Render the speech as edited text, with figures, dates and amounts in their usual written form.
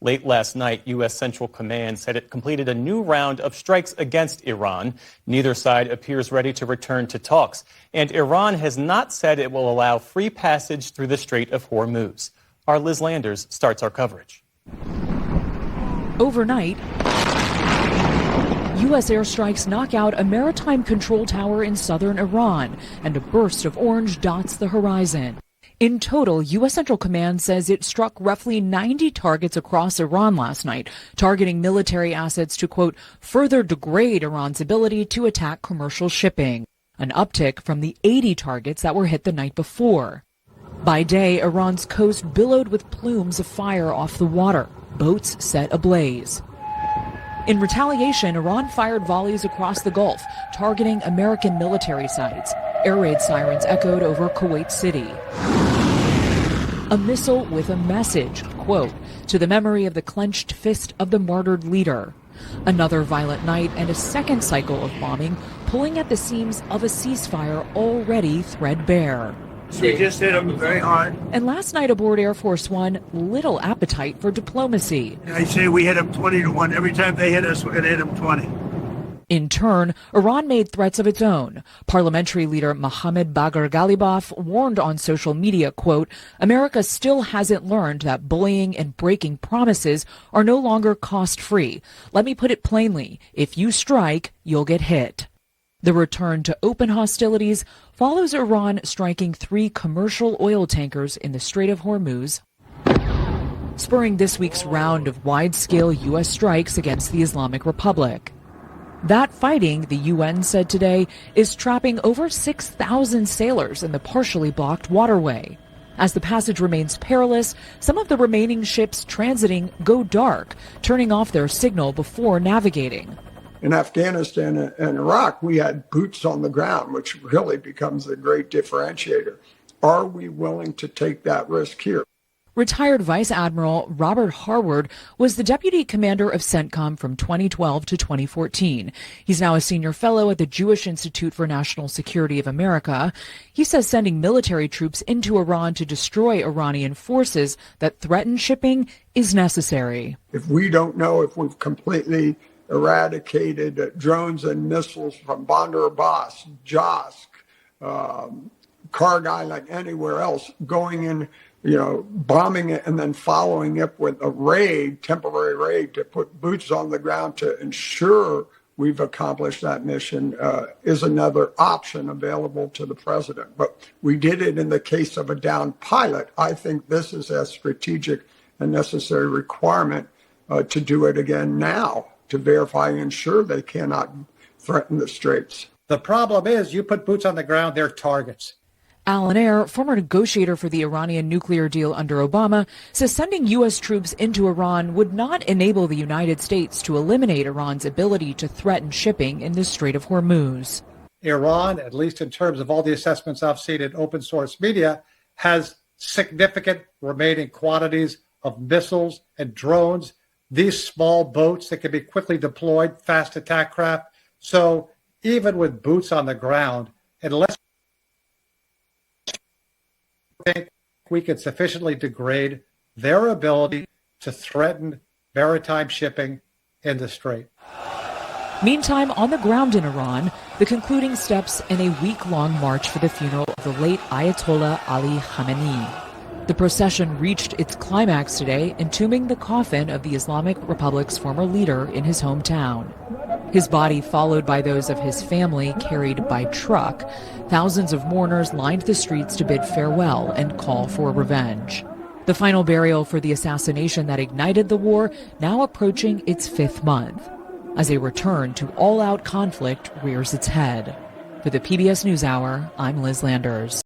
Late last night, U.S. Central Command said it completed a new round of strikes against Iran. Neither side appears ready to return to talks. And Iran has not said it will allow free passage through the Strait of Hormuz. Our Liz Landers starts our coverage. Overnight, U.S. airstrikes knock out a maritime control tower in southern Iran, and a burst of orange dots the horizon. In total, U.S. Central Command says it struck roughly 90 targets across Iran last night, targeting military assets to, quote, further degrade Iran's ability to attack commercial shipping, an uptick from the 80 targets that were hit the night before. By day, Iran's coast billowed with plumes of fire off the water, boats set ablaze. In retaliation, Iran fired volleys across the Gulf, targeting American military sites. Air raid sirens echoed over Kuwait City. A missile with a message, quote, to the memory of the clenched fist of the martyred leader. Another violent night and a second cycle of bombing, pulling at the seams of a ceasefire already threadbare. We just hit them very hard. And last night aboard Air Force One, little appetite for diplomacy. I say we hit them 20-1. Every time they hit us, we're going to hit them 20. In turn, Iran made threats of its own. Parliamentary leader Mohammad Bagher Ghalibaf warned on social media, quote, America still hasn't learned that bullying and breaking promises are no longer cost-free. Let me put it plainly, if you strike, you'll get hit. The return to open hostilities follows Iran striking 3 commercial oil tankers in the Strait of Hormuz, spurring this week's round of wide-scale U.S. strikes against the Islamic Republic. That fighting, the UN said today, is trapping over 6,000 sailors in the partially blocked waterway. As the passage remains perilous, some of the remaining ships transiting go dark, turning off their signal before navigating. In Afghanistan and Iraq, we had boots on the ground, which really becomes a great differentiator. Are we willing to take that risk here? Retired Vice Admiral Robert Harward was the Deputy Commander of CENTCOM from 2012 to 2014. He's now a senior fellow at the Jewish Institute for National Security of America. He says sending military troops into Iran to destroy Iranian forces that threaten shipping is necessary. If we don't know if we've completely eradicated drones and missiles from Bandar Abbas, Jask, Kharg Island, anywhere else, going in, bombing it and then following it with a raid, temporary raid, to put boots on the ground to ensure we've accomplished that mission is another option available to the president. But we did it in the case of a downed pilot. I think this is a strategic and necessary requirement to do it again now, to verify and ensure they cannot threaten the straits. The problem is you put boots on the ground, they're targets. Alan Ayer, former negotiator for the Iranian nuclear deal under Obama, says sending U.S. troops into Iran would not enable the United States to eliminate Iran's ability to threaten shipping in the Strait of Hormuz. Iran, at least in terms of all the assessments I've seen in open source media, has significant remaining quantities of missiles and drones, these small boats that can be quickly deployed, fast attack craft. So even with boots on the ground, unless think we can sufficiently degrade their ability to threaten maritime shipping in the strait. Meantime, on the ground in Iran, the concluding steps in a week-long march for the funeral of the late Ayatollah Ali Khamenei. The procession reached its climax today, entombing the coffin of the Islamic Republic's former leader in his hometown. His body, followed by those of his family, carried by truck. Thousands of mourners lined the streets to bid farewell and call for revenge. The final burial for the assassination that ignited the war now approaching its 5th month, as a return to all-out conflict rears its head. For the PBS NewsHour, I'm Liz Landers.